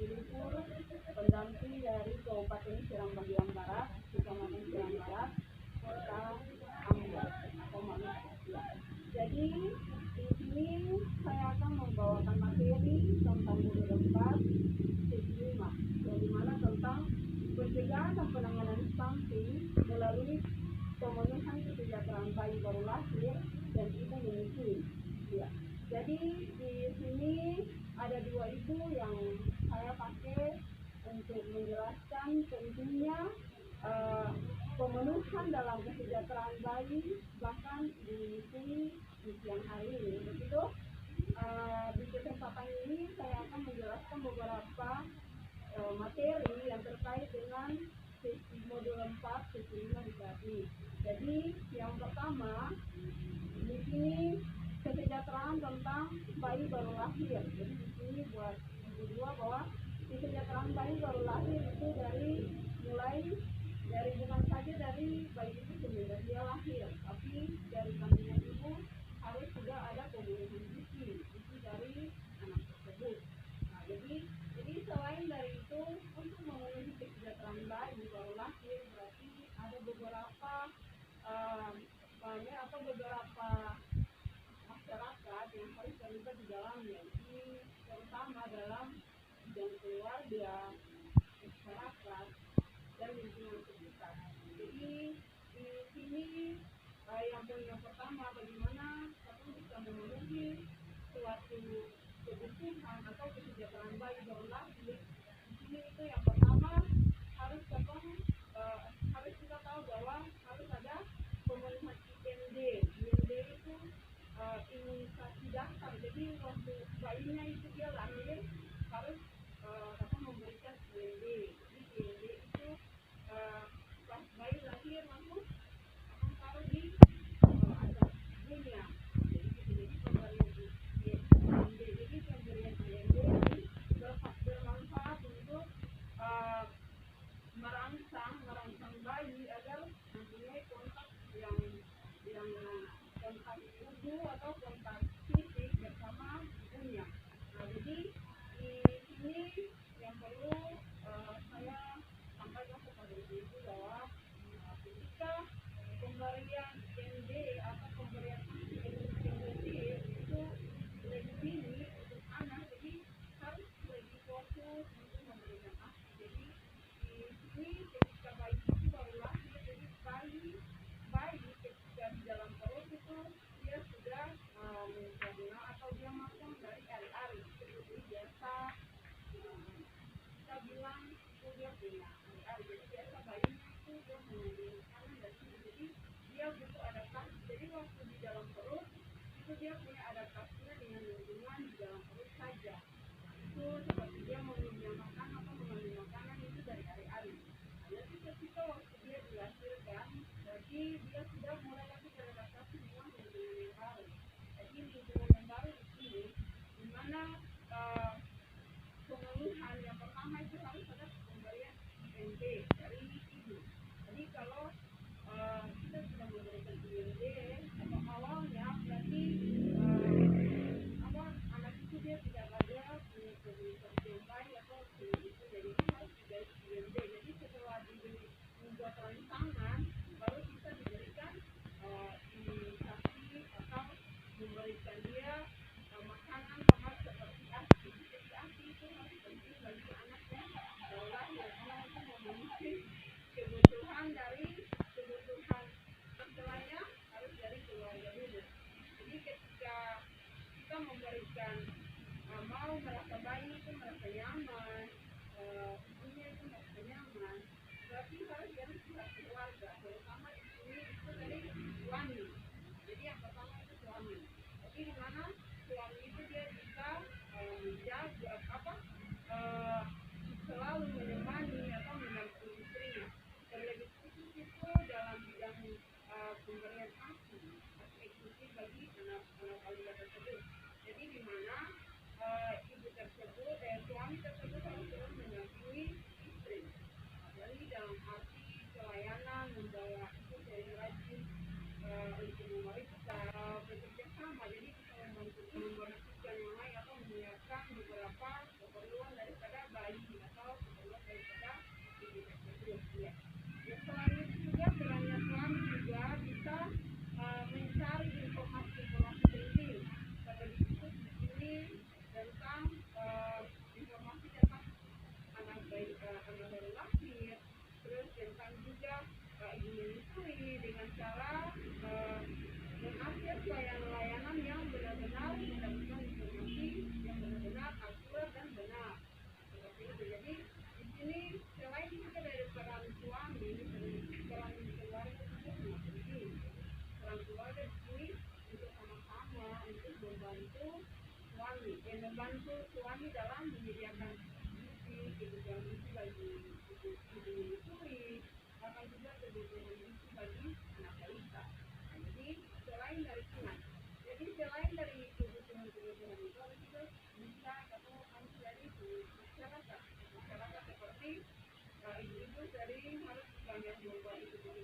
Cilikur, pendamping dari Kabupaten Serang bagian Barat, Kecamatan Serang Barat, Kota Ambon atau Malaysia. Jadi di sini saya akan membawakan materi tentang modul 4 sesi 5, yang dimana tentang pencegahan dan penanganan stunting melalui pemenuhan kesejahteraan bayi baru lahir dan ibu menyusui. Ya. Jadi di sini ada dua ibu yang saya pakai untuk menjelaskan pentingnya pemenuhan dalam kesejahteraan bayi bahkan menyusui di siang hari ini. Begitu. Di kesempatan ini saya akan menjelaskan beberapa materi yang terkait dengan sesi modul 4 sesi 5 di saat ini. Jadi yang pertama di sini kesejahteraan tentang bayi baru lahir. Jadi di sini buat ibu dua bahwa kesejahteraan bayi baru lahir itu mulai dari bukan saja dari bayi itu sendiri dia lahir, tapi dari kandungan ibu harus juga ada pemenuhan gizi dari anak tersebut. Nah, jadi selain dari itu untuk memenuhi kesejahteraan bayi baru lahir berarti ada beberapa beberapa masyarakat yang harus terlibat di dalamnya. Ini terutama dalam bidang keluarga, masyarakat, dan lingkungan sekitar. Jadi di sini yang pertama bagaimana kita bisa memenuhi suatu kebutuhan atau kesejahteraan bayi baru lahir. Di sini itu yang pertama harus kita tahu bahwa harus ada pemenuhan IND. IND itu imunisasi dasar. Jadi waktu bayinya itu dia lahir harus memberikan IND. Jadi IND itu pas bayi lahir langsung akan taruh di atas ibunya. Jadi pemberian IND. Jadi pemberian IND ini bermanfaat untuk merangsang bayi agar mempunyai kontak yang kontak tubuh atau kontak fisik bersama ibunya. Nah, jadi di sini yang perlu saya sampaikan kepada ibu bahwa ketika pemberian IND atau pemberian IND itu lebih tinggi untuk anak, jadi harus lebih fokus untuk memberikan ASI. Jadi di sini ketika bayi itu baru lahir, jadi bayi ketika di dalam perut itu dia sudah mencerna atau dia makan dari ari-ari. Jadi biasa kita bilang itu dia punya ari-ari. Jadi biasa bayinya itu dia mengambil makanan dari sini. Jadi dia butuh adaptasi. Jadi waktu di dalam perut itu dia punya adaptasinya dengan lingkungan di dalam perut saja. Itu seperti dia mengambil makanan atau mengambil makanan itu dari ari-ari. Jadi ketika waktu dia dilahirkan, jadi dia sudah mulai lagi beradaptasi dengan lingkungan yang baru. Jadi lingkungan yang baru di sini, di mana pemenuhan yang pertama itu harus ada pemberian IND dari ibu. Jadi kalau kita sudah memberikan IND atau awalnya berarti anak itu dia tidak ada punya komunikasi yang baik atau itu jadi harus diberi IND. Jadi setelah membuat rangsangan baru bisa diberikan imunisasi atau memberikan dia makanan sama seperti ASI. Jadi ASI itu harus penting bagi anak yang baru lahir karena itu memenuhi kebutuhan setelahnya harus dari keluarga dulu. Jadi ketika kita memberikan mau merasa bayi itu merasa nyaman, ibunya itu merasa nyaman, berarti harus dari pihak keluarga, terutama di sini itu dari suami. Jadi yang pertama itu suami. Jadi di mana suami itu dia bisa menjaga selalu menemani atau mendampingi istrinya. Terlebih khusus itu dalam bidang pemberian ASI eksklusif bagi anak balita tersebut. Jadi di mana ibu tersebut suami tersebut harus terus mendampingi istri. Jadi dalam arti pelayanan membawa itu dari rajin untuk memeriksa bekerja sama. Jadi bisa membantu yang lain atau menyiapkan beberapa keperluan daripada bayi membantu suami dalam menyediakan gizi, kebutuhan gizi bagi ibu menyusui, bahkan juga kebutuhan gizi bagi anak balita. Nah, jadi selain dari kebutuhan itu harus juga bisa atau harus dari masyarakat seperti ibu-ibu sering harus banyak membuat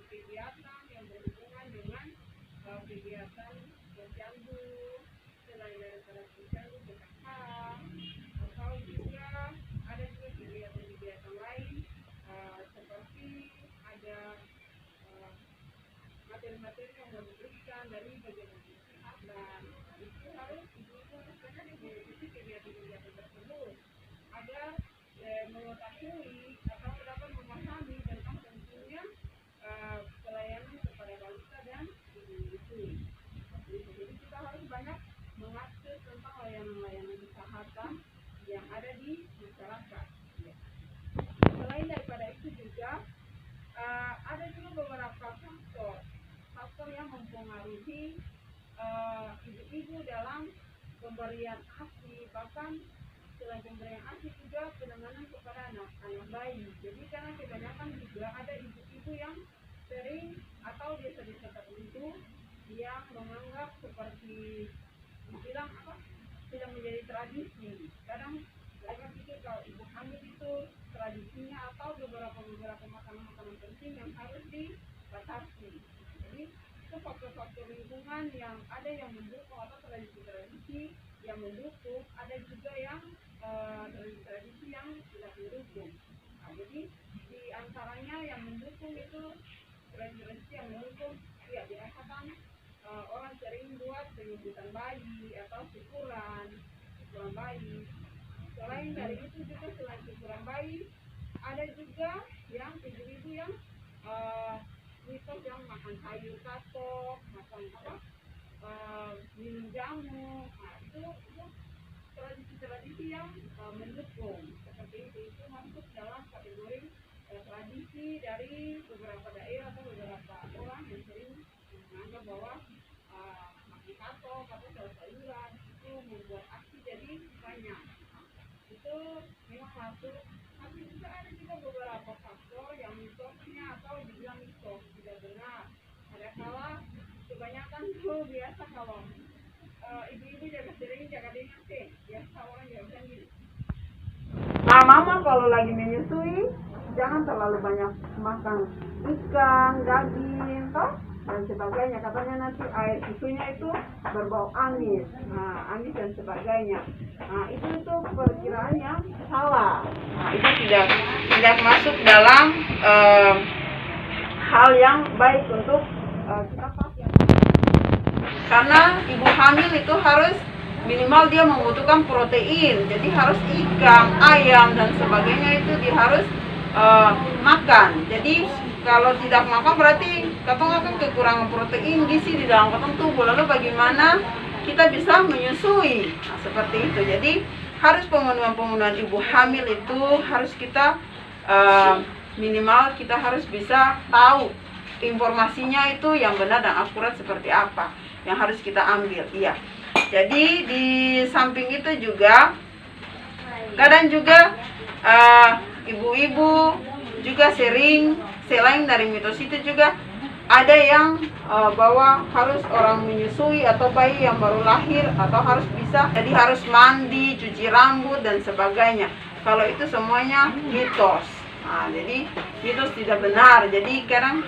kegiatan yang berhubungan dengan kegiatan posyandu, selain daripada posyandu PKK, atau juga ada juga kegiatan-kegiatan lain seperti ada materi-materi yang diberikan dari bagian pihak, dan itu harus ibu-ibu mengikuti kegiatan-kegiatan tersebut agar mengetahui atau dapat memahami tentang pentingnya pelayanan kepada balita dan ibu-ibu. Jadi kita harus banyak mengakses tentang layanan-layanan kesehatan yang ada di masyarakat. Selain daripada itu juga ada juga beberapa faktor yang mempengaruhi ibu-ibu dalam pemberian ASI, bahkan selain pemberian ASI juga penanganan kepada anak bayi. Jadi karena kebanyakan juga ada ibu-ibu yang sering atau desa-desa tertentu yang menganggap seperti bilang tidak menjadi tradisi. Kadang mereka pikir kalau ibu hamil itu tradisinya atau beberapa makanan penting yang harus dibatasi. Jadi itu faktor-faktor lingkungan yang ada yang mendukung atau tradisi-tradisi yang mendukung, ada juga yang tradisi-tradisi yang tidak mendukung. Nah, jadi di antaranya yang mendukung itu tradisi yang mendukung, ya dirasakan orang sering buat penyebutan bayi atau syukuran bayi. Selain dari itu juga selain syukuran bayi, ada juga yang ibu-ibu yang mitos yang makan sayur katok, makan minum jamu. Nah, itu tradisi-tradisi yang mendukung seperti itu masuk dalam kategori tradisi dari beberapa daerah atau beberapa orang yang sering menganggap bahwa makan katok atau sayuran itu membuat aksi jadi banyak. Itu memang masuk. Tapi juga ada juga beberapa faktor yang mitosnya atau dibilang mitos tidak benar. Ada kala kebanyakan tuh biasa kalau ibu-ibu jaga diri biasa orang jaga diri. Nah, mama kalau lagi menyusui jangan terlalu banyak makan ikan, daging, toh dan sebagainya. Katanya nanti air susunya itu berbau amis, amis dan sebagainya. Nah, itu perkiraan yang salah. Nah, itu tidak masuk dalam hal yang baik untuk kita pakai. Karena ibu hamil itu harus minimal dia membutuhkan protein, jadi harus ikan, ayam dan sebagainya itu dia harus makan. Jadi kalau tidak makan berarti katong akan kekurangan protein, gizi di dalam katong tubuh. Lalu bagaimana kita bisa menyusui? Nah, seperti itu. Jadi harus pemenuhan ibu hamil itu harus kita minimal kita harus bisa tahu informasinya itu yang benar dan akurat seperti apa yang harus kita ambil. Iya. Jadi di samping itu juga kadang juga ibu-ibu juga sering selain dari mitos itu juga ada yang bahwa harus orang menyusui atau bayi yang baru lahir atau harus bisa jadi harus mandi, cuci rambut dan sebagainya. Kalau itu semuanya mitos. Nah, jadi mitos tidak benar. Jadi kadang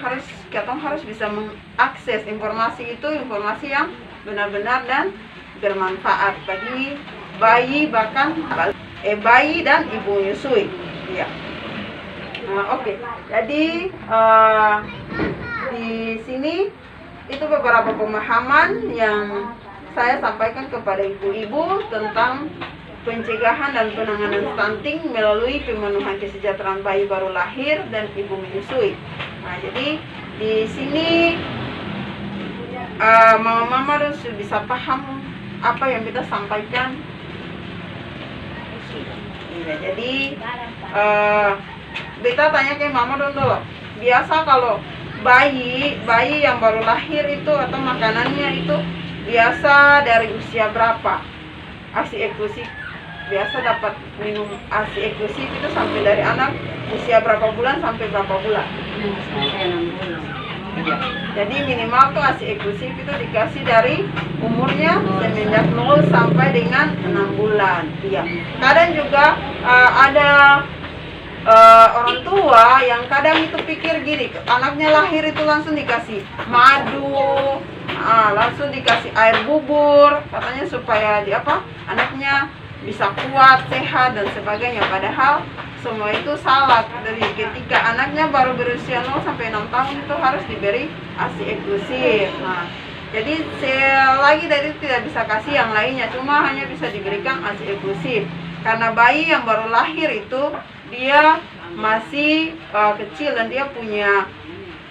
kita harus bisa mengakses informasi itu, informasi yang benar-benar dan bermanfaat bagi bayi bahkan bayi dan ibu menyusui. Ya. Oke. Jadi di sini itu beberapa pemahaman yang saya sampaikan kepada ibu-ibu tentang pencegahan dan penanganan stunting melalui pemenuhan kesejahteraan bayi baru lahir dan ibu menyusui. Nah, jadi di sini mama-mama harus bisa paham apa yang kita sampaikan. Ya, jadi beta tanya ke mama dulu. Biasa kalau bayi yang baru lahir itu atau makanannya itu biasa dari usia berapa? ASI eksklusif. Biasa dapat minum ASI eksklusif itu sampai dari anak usia berapa bulan sampai berapa bulan? Sampai 6 bulan. Ya. Jadi minimal tuh ASI eksklusif itu dikasih dari umurnya semenjak 0 sampai dengan 6 bulan. Iya. Kadang juga ada orang tua yang kadang itu pikir gini, anaknya lahir itu langsung dikasih madu, langsung dikasih air bubur, katanya supaya anaknya bisa kuat, sehat dan sebagainya. Padahal semua itu salah. Dari ketika anaknya baru berusia 0 sampai 6 tahun itu harus diberi ASI eksklusif. Nah, jadi selagi dari itu tidak bisa kasih yang lainnya, cuma hanya bisa diberikan ASI eksklusif. Karena bayi yang baru lahir itu dia masih kecil dan dia punya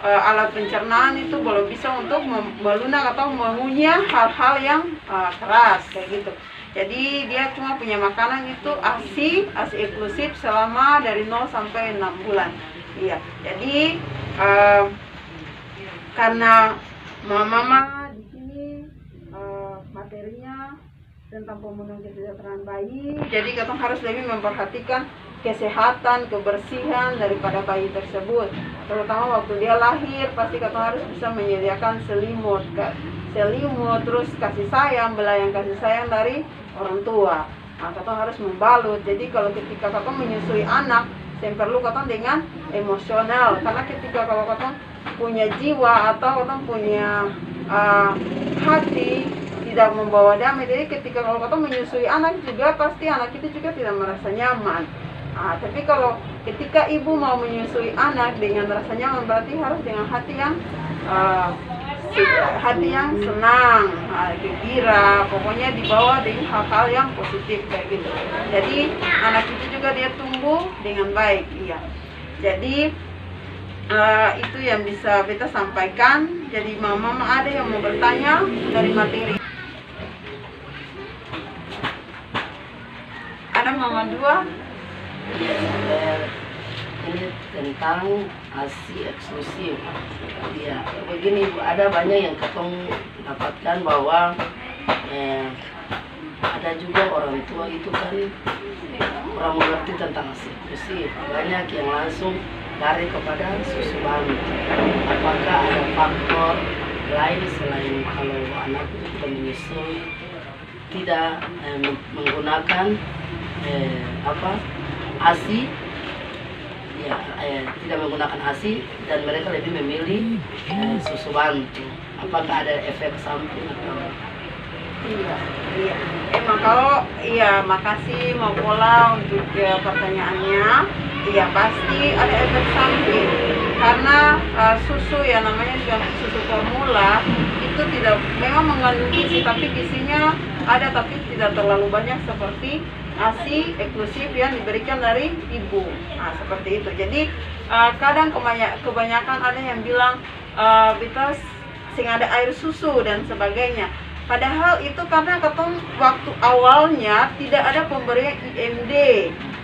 alat pencernaan itu belum bisa untuk melunak atau mengunyah hal-hal yang keras kayak gitu. Jadi dia cuma punya makanan itu ASI eksklusif selama dari 0 sampai 6 bulan. Iya. Jadi karena mama di sini materinya tentang pemenuhan kesejahteraan bayi, jadi kita harus lebih memperhatikan kesehatan, kebersihan daripada bayi tersebut. Terutama waktu dia lahir, pasti kita harus bisa menyediakan selimut, terus kasih sayang, belayan kasih sayang dari orang tua. Nah, kita harus membalut. Jadi kalau ketika kita menyusui anak, yang perlu kita dengan emosional. Karena ketika kalau kita punya jiwa atau kita punya hati tidak membawa damai, jadi ketika kalau kita menyusui anak juga pasti anak itu juga tidak merasa nyaman. Tapi kalau ketika ibu mau menyusui anak dengan rasa nyaman, berarti harus dengan hati yang senang, gembira, pokoknya dibawa dengan hal-hal yang positif kayak gitu. Jadi anak itu juga dia tumbuh dengan baik. Iya. Jadi itu yang bisa kita sampaikan. Jadi mama ada yang mau bertanya dari materi. Ada mama 2. Ini tentang ASI eksklusif. Ya, begini Bu, ada banyak yang ketong dapatkan bahwa ada juga orang tua itu kan kurang mengerti tentang ASI eksklusif. Banyak yang langsung lari kepada susu bantu. Apakah ada faktor lain selain kalau anak itu tidak menyusui, tidak menggunakan ASI, tidak menggunakan ASI dan mereka lebih memilih susu bantu. Apakah ada efek samping atau? Iya. Emang kalau makasih Mbak Pola untuk pertanyaannya. Iya, pasti ada efek samping karena susu ya namanya juga susu formula itu tidak memang mengandung gizi, tapi gizinya ada tapi tidak terlalu banyak seperti ASI eksklusif yang diberikan dari ibu. Nah, seperti itu. Jadi kadang kebanyakan ada yang bilang kita sing ada air susu dan sebagainya. Padahal itu karena waktu awalnya tidak ada pemberian IMD.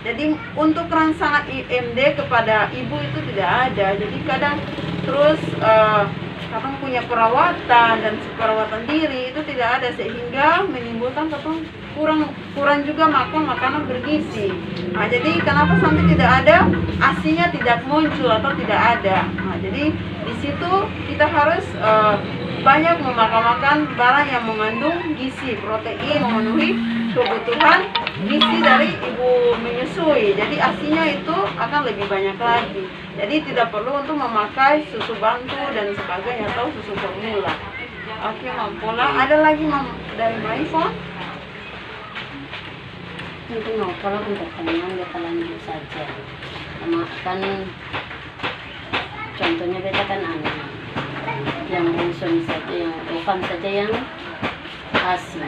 Jadi untuk rangsangan IMD kepada ibu itu tidak ada. Jadi kadang terus katong punya perawatan dan perawatan diri itu tidak ada, sehingga menimbulkan katong kurang juga makan makanan bergizi. Nah, jadi kenapa sampai tidak ada ASINya tidak muncul atau tidak ada. Nah, jadi di situ kita harus banyak memakan barang yang mengandung gizi, protein, memenuhi kebutuhan gizi dari ibu menyusui. Jadi ASINya itu akan lebih banyak lagi. Jadi tidak perlu untuk memakai susu bantu dan sebagainya atau susu formula. Oke, Mam Pola. Ada lagi dari Maifon? Itu kalau untuk kenyang kita lanjut saja. Kan contohnya beta kan anak yang bungsu saja, yang bukan saja yang ASI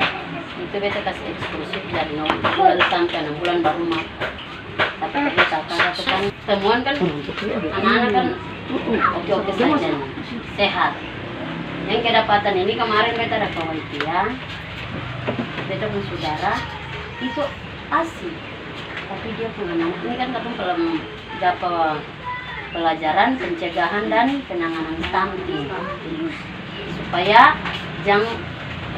itu beta kasih eksklusif dari 0 bulan sampai 6 bulan baru makan. Tapi kita kan temuan kan anak-anak kan oke-oke saja, sehat. Yang kedapatan ini kemarin beta ada kawan dia, beta pun saudara itu ASI, tapi dia punya anak ini kan katong belum dapat pelajaran pencegahan dan penanganan stunting supaya jangan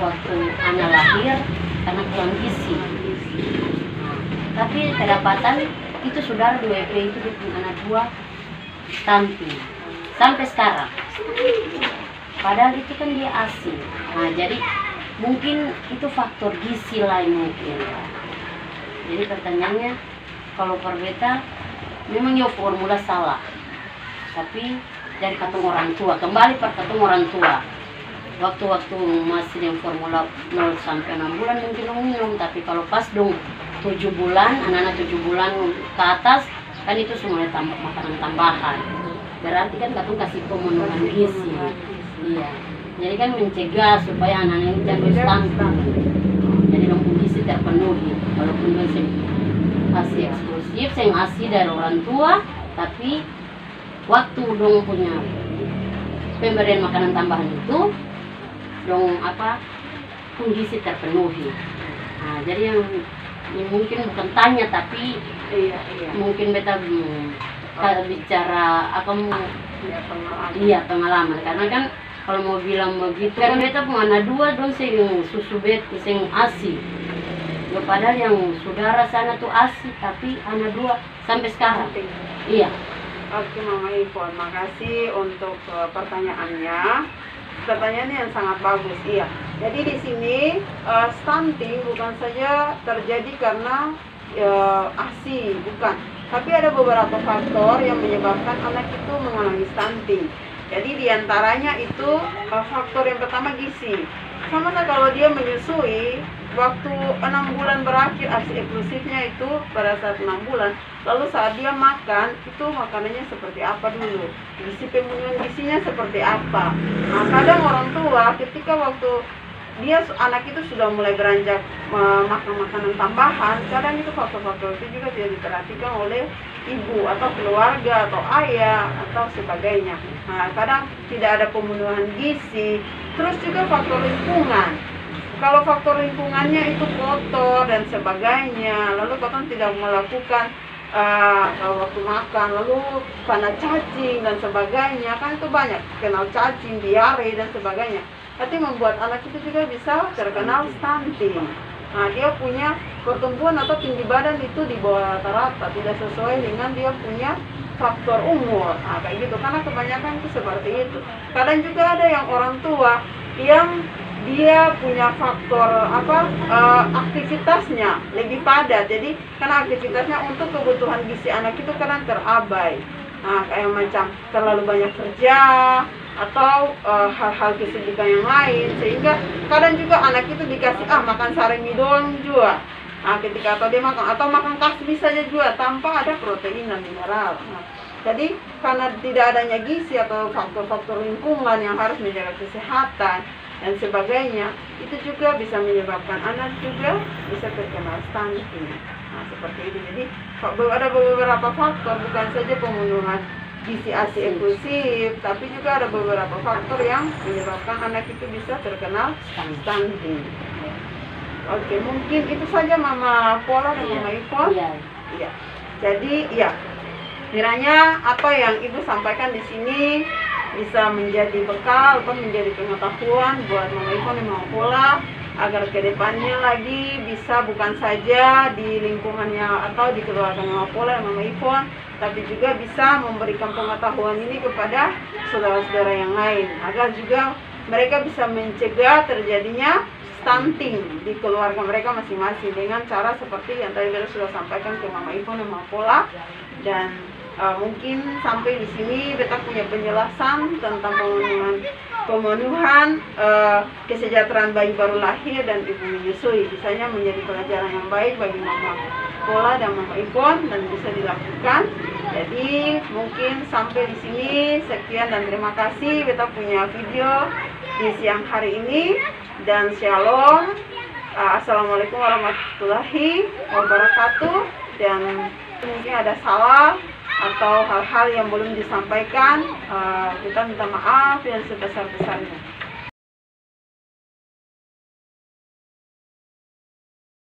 waktu anak lahir karena kurang gizi. Tapi kedapatan itu saudara 2 EP itu dia punya anak 2 stunting sampai sekarang. Padahal itu kan dia ASI. Nah, jadi mungkin itu faktor gizi lain mungkin. Jadi pertanyaannya, kalau perbeta memang ya formula salah. Tapi dari katong orang tua, kembali per katong orang tua. Waktu-waktu masih yang formula 0 sampai 6 bulan mungkin dong minum, tapi kalau pas dong 7 bulan, anak-anak 7 bulan ke atas, kan itu semua tambah makanan tambahan. Berarti kan katong kasih pemenuhan gizi. Iya. Jadi kan mencegah supaya anak-anak ini jangan stunting. Jadi dong gizi terpenuhi. Walaupun dia ASI eksklusif, yang ASI dari orang tua, tapi waktu dong punya pemberian makanan tambahan itu dong gizi terpenuhi. Nah, jadi yang mungkin bukan tanya tapi mungkin beta bicara pengalaman, karena kan kalau mau bilang begitu kan beta punya anak 2 dong sing susu beta sing ASI. Ya, padahal yang saudara sana tuh ASI tapi anak 2 sampai sekarang. Iya. Oke Mama Ivon, makasih untuk pertanyaannya. Pertanyaannya yang sangat bagus, iya. Jadi di sini stunting bukan saja terjadi karena ASI, bukan. Tapi ada beberapa faktor yang menyebabkan anak itu mengalami stunting. Jadi diantaranya itu faktor yang pertama gizi. Sama kalau dia menyusui, waktu 6 bulan berakhir ASI eksklusifnya itu pada saat 6 bulan, lalu saat dia makan, itu makanannya seperti apa dulu, pemenuhan gizinya seperti apa. Nah, kadang orang tua ketika waktu dia anak itu sudah mulai beranjak makan makanan tambahan, kadang itu faktor-faktor itu juga tidak diperhatikan oleh ibu atau keluarga atau ayah atau sebagainya. Nah, kadang tidak ada pemenuhan gizi. Terus juga faktor lingkungan. Kalau faktor lingkungannya itu kotor dan sebagainya, lalu bahkan tidak melakukan waktu makan, lalu karena cacing dan sebagainya, kan itu banyak kenal cacing, diare dan sebagainya. Nanti membuat anak itu juga bisa terkenal stunting. Nah, dia punya pertumbuhan atau tinggi badan itu di bawah rata-rata, tidak sesuai dengan dia punya faktor umur. Nah, kayak gitu, karena kebanyakan itu seperti itu. Kadang juga ada yang orang tua yang dia punya faktor aktivitasnya lebih padat, jadi karena aktivitasnya untuk kebutuhan gizi anak itu kadang terabai. Nah, kayak macam terlalu banyak kerja atau hal-hal kesibukan yang lain, sehingga kadang juga anak itu dikasih makan sareng mie doang juga. Nah, ketika atau dia makan kasbi saja juga tanpa ada protein dan mineral. Nah, jadi karena tidak adanya gizi atau faktor-faktor lingkungan yang harus menjaga kesehatan dan sebagainya, itu juga bisa menyebabkan anak juga bisa terkena stunting. Nah, seperti itu. Jadi ada beberapa faktor, bukan saja pemenuhan gizi ASI eksklusif, tapi juga ada beberapa faktor yang menyebabkan anak itu bisa terkena stunting. Oke, mungkin itu saja Mama Pola dan Mama Ivon. Iya. Jadi, kiranya apa yang Ibu sampaikan di sini bisa menjadi bekal atau menjadi pengetahuan buat Mama Ivon dan Mama Pola, agar kedepannya lagi bisa bukan saja di lingkungannya atau di keluarga Mama Pola dan Mama Ivon, tapi juga bisa memberikan pengetahuan ini kepada saudara-saudara yang lain, agar juga mereka bisa mencegah terjadinya stunting di keluarga mereka masing-masing dengan cara seperti yang tadi sudah sampaikan ke Mama Ivon dan Mama Pola. Dan mungkin sampai di sini beta punya penjelasan tentang pemenuhan kesejahteraan bayi baru lahir dan ibu menyusui, bisanya menjadi pelajaran yang baik bagi Mama Pola dan Mama Ivon dan bisa dilakukan. Jadi mungkin sampai di sini sekian dan terima kasih. Beta punya video di siang hari ini, dan shalom. Assalamualaikum warahmatullahi wabarakatuh. Dan mungkin ada salah atau hal-hal yang belum disampaikan, kita minta maaf yang sebesar-besarnya.